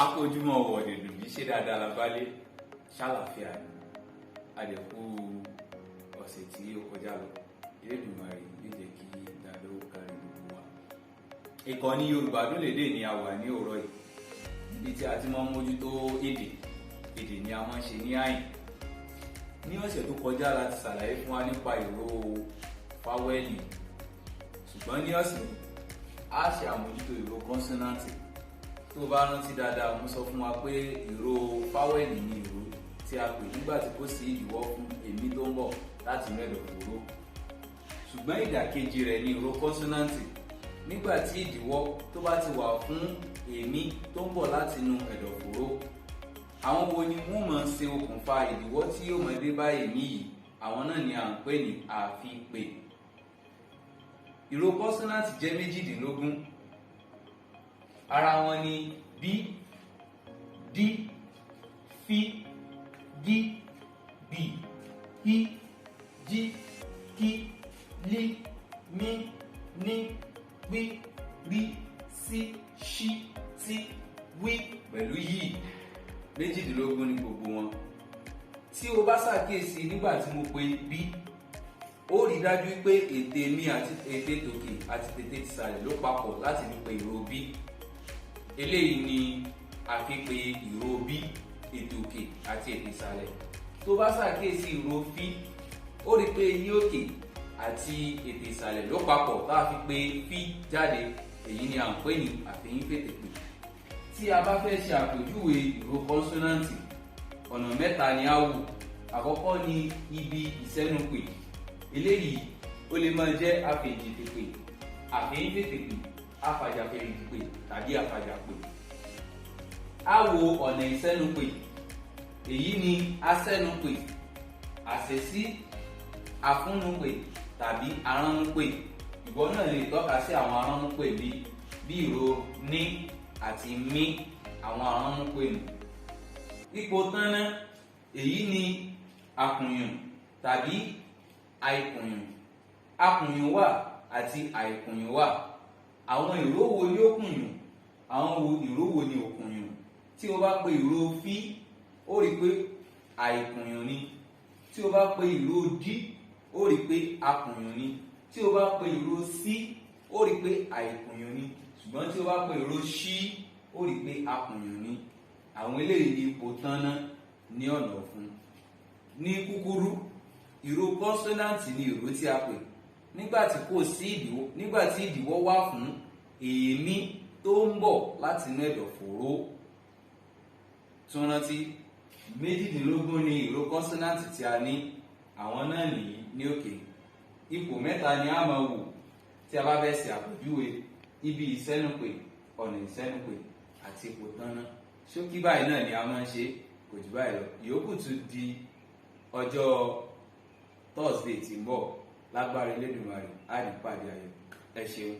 akójúmọ́ ọ̀dẹ̀dùn bí ṣe dáadáa lábálé ṣàlàfíà ni àdẹ̀kù ọ̀sẹ̀ tí ó kọjá lọ Elédùmarè lè jẹ́ kí dáadáa ó kárí gbogbo wa. Ìkànnì Yorùbá Dùn Lédè ni a wà ní òrọ̀ yìí níbi tí a ti máa ń mójútó èdè ni a máa ń ṣe ní àyìn. Ní ọ̀sẹ̀ tó kọjá la ti ṣàlàyé fún wa nípa ìró fáwẹ́lì, ṣùgbọ́n ní ọ̀sẹ̀ a ṣe àmójútó ìró kọ́nsọ́náǹtì. Tó bá rántí dáadáa, mo sọ fún wa pé ìró fáwẹ́lì ni ìró tí a pè nígbà tí kò sí ìdíwọ́ fún èémí tó ń bọ̀ láti inú ẹ̀dọ̀fóró. Ṣùgbọ́n ìdàkejì rẹ̀ ni ìró kọ́nsọ́náǹtì. Nígbà tí ìdíwọ́ tó bá ti wà fún èémí tó ń bọ̀ láti inú ẹ̀dọ̀fóró, àwọn wo ni wọ́n máa ń ṣe okùnfà ìdíwọ́ tí yóò máa dé bá èémí yìí? Àwọn náà ni à ń pè ní àfipè. Ìró kọ́nsọ́náǹtì jẹ́ méjìdínlógún. Ara wọn ni b, d, f, g, b, i, j, k, l, m, n, p, r, s, ṣ, t, w pẹ̀lú yìí. Méjìdínlógún ni gbogbo wọn. Tí o bá ṣàkíyèsí nígbà tí mo pe b, ó rí dájú pé ètè mi àti ètè tòkè àti tètè tìsàlẹ̀ ló papọ̀ láti fi pe ìró b. Eléyìí ni àfipè ìró b, ètè òkè àti ètè ìsàlẹ̀. Tó bá ṣàkíyèsí ìró f, ó rí pé eyín òkè àti ètè ìsàlẹ̀ ló papọ̀ láti fi pe f jáde. Èyí ni à ń pè ní àfẹ̀yìnfètèpè. Tí a bá fẹ́ ṣe àpèjúwe ìró kọ́nsọ́náǹtì, ọ̀nà mẹ́ta ni a wò. Àkọ́kọ́ ni ibi ìsẹ́nupè. Eléyìí ó lè máa jẹ́ àfẹ̀yìntètè, àfẹ̀yìnfètèpè, afàjàfẹ̀yìntèpè tàbí afàjàpè. A wo ọ̀nà ìsẹ́nupè. Èyí ni asẹ́nupè, àṣẹ̀sí, afúnnupè tàbí aránmúpè. Ìwọ náà lè tọ́ka sí àwọn aránmúpè bí ìró ní àti mí, àwọn aránmúpè nù. Ipò tánná, èyí ni akùnyùn tàbí àìkùnyùn. Akùnyùn wà àti àìkùnyùn wà. Àwọn ìró wo ni ó kùnyùn? Àwọn ìró wo ni ò kùnyùn? Tí o bá pe ìró f, ó rí pé àìkùnyùn ni. Tí o bá pe ìró d, ó rí pé akùnyùn ni. Tí o bá pe ìró s, ó rí pé àìkùnyùn ni. Ṣùgbọ́n tí o bá pe ìró ṣ, ó rí pé akùnyùn ni. Àwọn eléyìí ni ipò tánná ní ọ̀nà ọ̀fun. Ní kúkúrú, ìró kọ́nsọ́náǹtì ni ìró tí a pè nígbà tí kò sí ìdíwọ́, nígbà tí ìdíwọ́ wà fún èémí tó ń bọ̀ láti inú ẹ̀dọ̀fóró. Tún rántí, méjìdínlógún ni ìró kọ́nsọ́náǹtì tí a ní. Àwọn náà nìyí ní òkè. Ipò mẹ́ta ni a máa wò tí a bá fẹ́ ṣe àpèjúwe ibi ìsẹ́nupè, ọ̀nà ìsẹ́nupè àti ipò tánná. Ṣókí báyìí náà ni a máa ń ṣe, kò jù báyìí lọ. Ìyókù tún di ọjọ́ Thursday tí ń bọ̀. Lágbára Elédùmarè, á ní pàdé ayọ̀. Ẹ ṣeun.